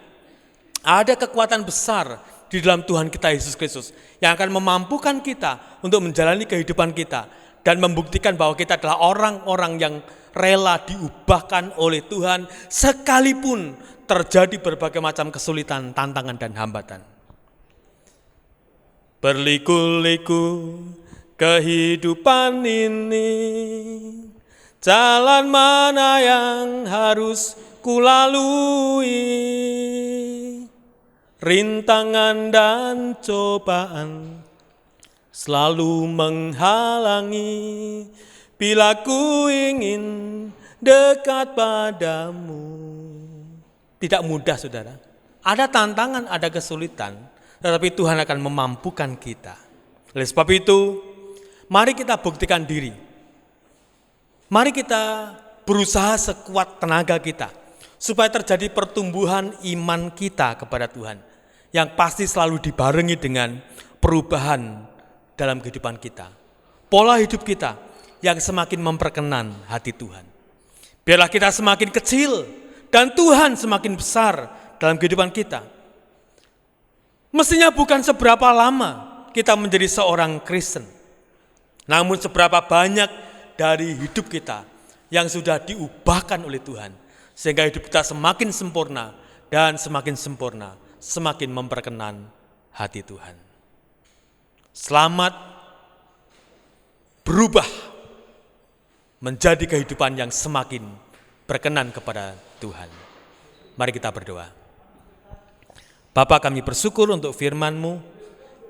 ada kekuatan besar di dalam Tuhan kita Yesus Kristus yang akan memampukan kita untuk menjalani kehidupan kita dan membuktikan bahwa kita adalah orang-orang yang rela diubahkan oleh Tuhan sekalipun terjadi berbagai macam kesulitan, tantangan, dan hambatan. Berliku-liku kehidupan ini, jalan mana yang harus kulalui? Rintangan dan cobaan selalu menghalangi bila ku ingin dekat padamu. Tidak mudah, saudara. Ada tantangan, ada kesulitan, tetapi Tuhan akan memampukan kita. Oleh sebab itu, mari kita buktikan diri. Mari kita berusaha sekuat tenaga kita, supaya terjadi pertumbuhan iman kita kepada Tuhan, yang pasti selalu dibarengi dengan perubahan dalam kehidupan kita. Pola hidup kita yang semakin memperkenan hati Tuhan. Biarlah kita semakin kecil dan Tuhan semakin besar dalam kehidupan kita. Mestinya bukan seberapa lama kita menjadi seorang Kristen, namun seberapa banyak dari hidup kita yang sudah diubahkan oleh Tuhan, sehingga hidup kita semakin sempurna dan semakin sempurna, semakin memperkenan hati Tuhan. Selamat berubah menjadi kehidupan yang semakin berkenan kepada Tuhan. Mari kita berdoa. Bapa, kami bersyukur untuk firman-Mu.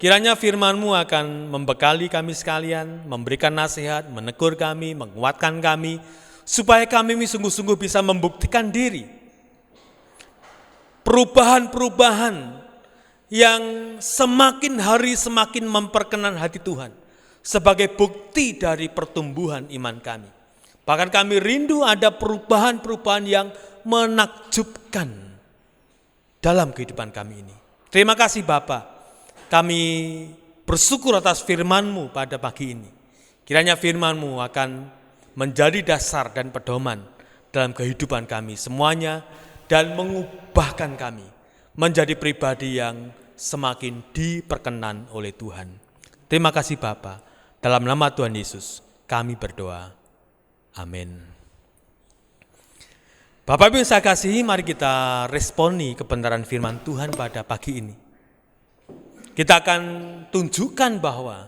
Kiranya firman-Mu akan membekali kami sekalian, memberikan nasihat, menegur kami, menguatkan kami, supaya kami sungguh-sungguh bisa membuktikan diri. Perubahan-perubahan yang semakin hari semakin memperkenan hati Tuhan sebagai bukti dari pertumbuhan iman kami. Bahkan kami rindu ada perubahan-perubahan yang menakjubkan dalam kehidupan kami ini. Terima kasih Bapa. Kami bersyukur atas firman-Mu pada pagi ini. Kiranya firman-Mu akan menjadi dasar dan pedoman dalam kehidupan kami semuanya, dan mengubahkan kami menjadi pribadi yang semakin diperkenan oleh Tuhan. Terima kasih Bapa. Dalam nama Tuhan Yesus kami berdoa. Amin. Bapak Ibu yang saya kasihi, mari kita responi kebenaran firman Tuhan pada pagi ini. Kita akan tunjukkan bahwa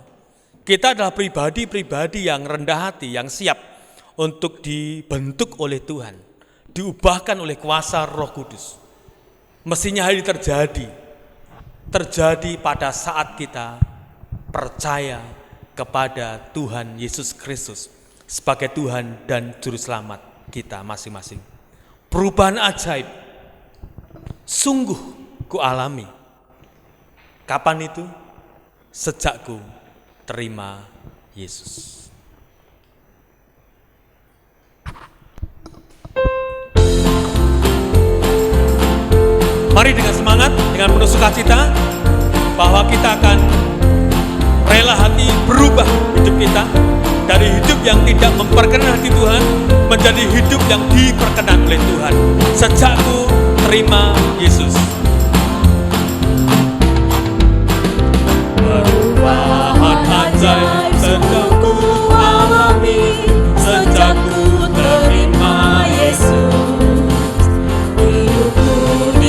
kita adalah pribadi-pribadi yang rendah hati, yang siap untuk dibentuk oleh Tuhan, diubahkan oleh kuasa Roh Kudus. Mestinya hal ini terjadi pada saat kita percaya kepada Tuhan Yesus Kristus sebagai Tuhan dan Juru Selamat kita masing-masing. Perubahan ajaib sungguh ku alami. Kapan itu? Sejak ku terima Yesus. Mari dengan semangat, dengan penuh sukacita, bahwa kita akan rela hati berubah hidup kita dari hidup yang tidak memperkenan hati Tuhan menjadi hidup yang diperkenan oleh Tuhan. Sejak ku terima Yesus. Perubahan ajaib sedang ku alami sejak ku terima Yesus.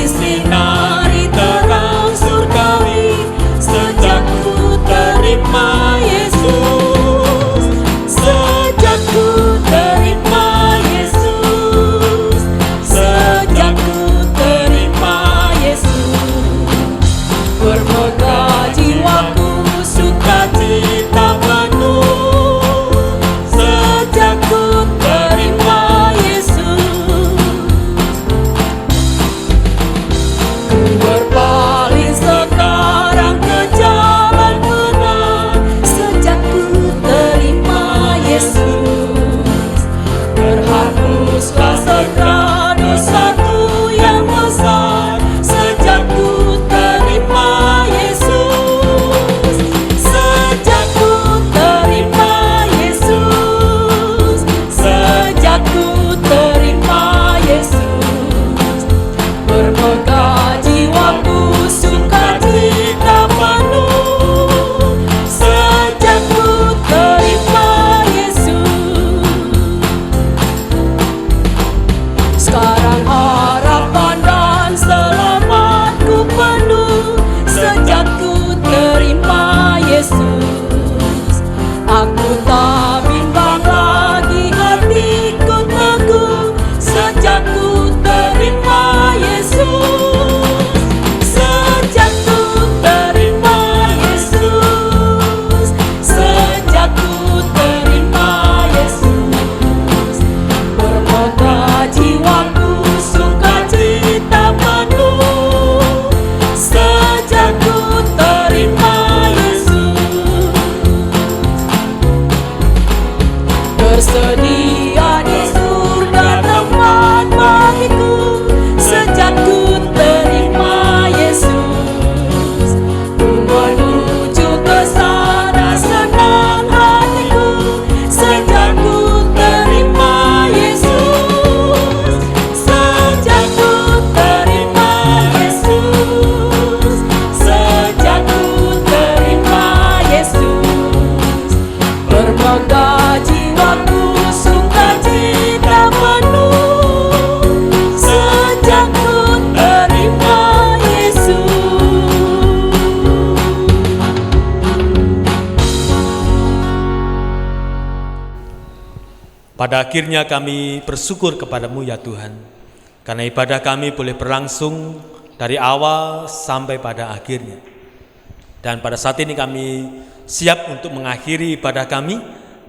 Sinari terang surgawi sejak ku terima Yesus. Sejak ku terima Yesus. Sejak ku terima Yesus. Bermegah jiwaku sukacita penuh sejak ku terima Yesus. Berpaling sekarang ke jalan benar sejak ku Pada akhirnya kami bersyukur kepadamu ya Tuhan, karena ibadah kami boleh berlangsung dari awal sampai pada akhirnya. Dan pada saat ini kami siap untuk mengakhiri ibadah kami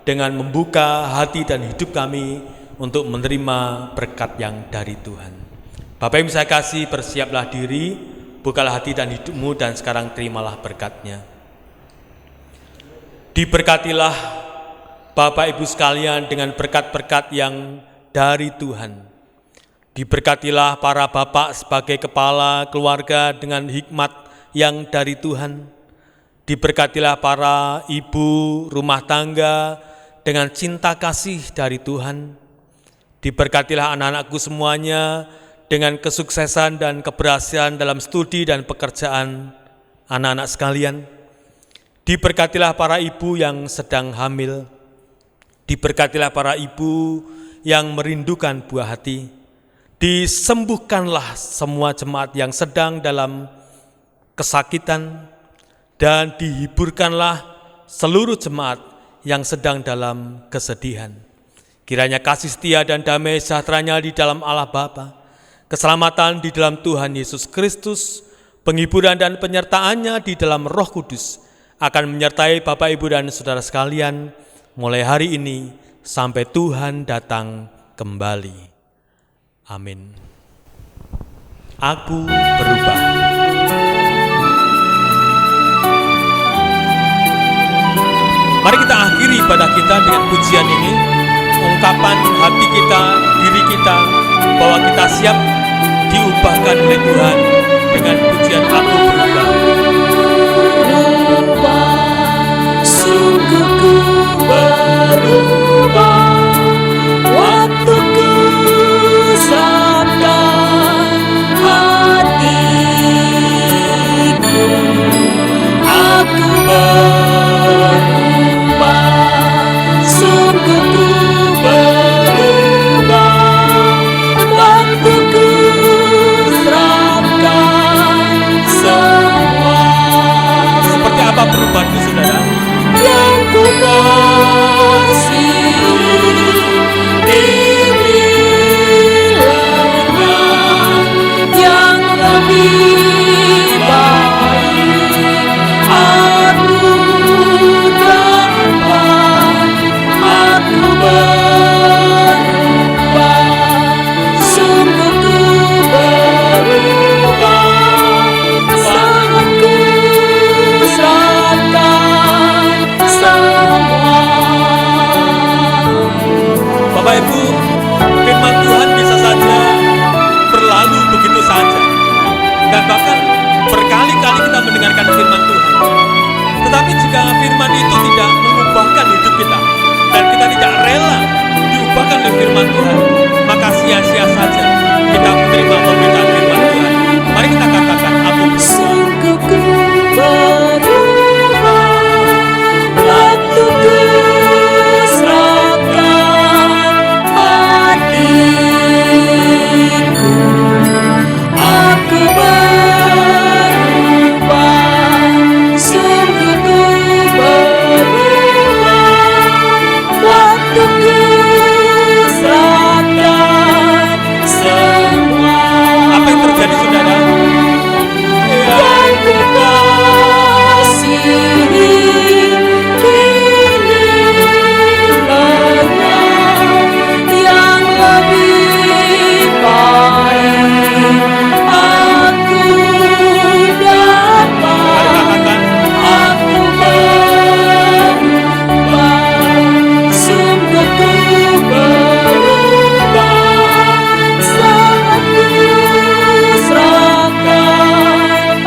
dengan membuka hati dan hidup kami untuk menerima berkat yang dari Tuhan. Bapak yang saya kasih, bersiaplah diri, bukalah hati dan hidupmu, dan sekarang terimalah berkatnya. Diberkatilah Bapak Ibu sekalian dengan berkat-berkat yang dari Tuhan. Diberkatilah para bapak sebagai kepala keluarga dengan hikmat yang dari Tuhan. Diberkatilah para ibu rumah tangga dengan cinta kasih dari Tuhan. Diberkatilah anak-anakku semuanya dengan kesuksesan dan keberhasilan dalam studi dan pekerjaan anak-anak sekalian. Diberkatilah para ibu yang sedang hamil. Diberkatilah para ibu yang merindukan buah hati. Disembuhkanlah semua jemaat yang sedang dalam kesakitan, dan dihiburkanlah seluruh jemaat yang sedang dalam kesedihan. Kiranya kasih setia dan damai sejahteranya di dalam Allah Bapa, keselamatan di dalam Tuhan Yesus Kristus, penghiburan dan penyertaannya di dalam Roh Kudus akan menyertai Bapak, Ibu, dan saudara sekalian mulai hari ini sampai Tuhan datang kembali. Amin. Aku berubah. Mari kita akhiri ibadah kita dengan pujian ini, ungkapan hati kita, diri kita, bahwa kita siap diubahkan oleh Tuhan dengan pujian Aku berubah. Sungguh ku berubah, waktuku sabda hatiku. Aku berubah, sungguh ku berubah, waktuku serahkan semua. Seperti apa perubahanku, saudara? Yang ku kasihi, dipilihnya yang lebih baik. Aku dapat, aku berubah, sungguh ku berubah, sangat ku serahkan semua. Bapak Ibu, firman Tuhan bisa saja berlalu begitu saja, dan bahkan berkali-kali kita mendengarkan firman Tuhan. Tetapi jika firman itu tidak mengubahkan hidup kita, dan kita tidak rela diubahkan oleh firman Tuhan, maka sia-sia saja kita menerima pemberitaan firman Tuhan. Mari kita katakan, aku berubah. Sungguh ku berubah, waktuku serahkan hatiku. Aku berubah, sungguh ku berubah, waktuku serahkan semua. Apa yang terjadi, saudara? Yang ku kasihi, pilihnya yang lebih baik. Aku dapat, aku berubah, sungguh ku berubah, sangat ku serahkan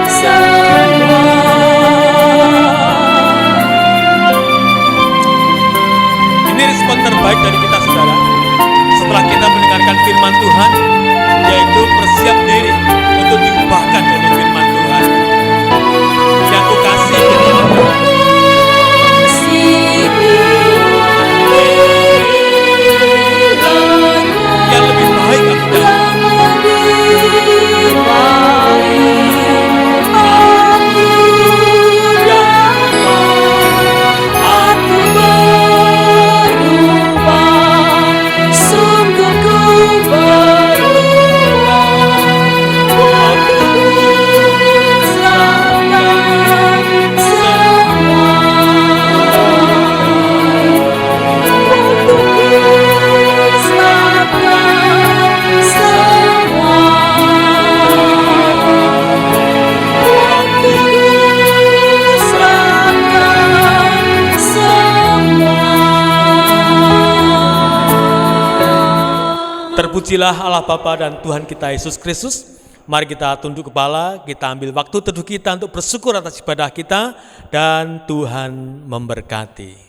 semua. Ini respon terbaik dari kita, saudara. Setelah kita mendengarkan firman Tuhan, yaitu bersiap diri untuk diubahkan oleh firman Tuhan. Yang ku kasih yang lebih baik aku dapat. Aku berubah, Terpujilah Allah Bapa dan Tuhan kita Yesus Kristus. Mari kita tunduk kepala, kita ambil waktu teduh kita untuk bersyukur atas ibadah kita, dan Tuhan memberkati.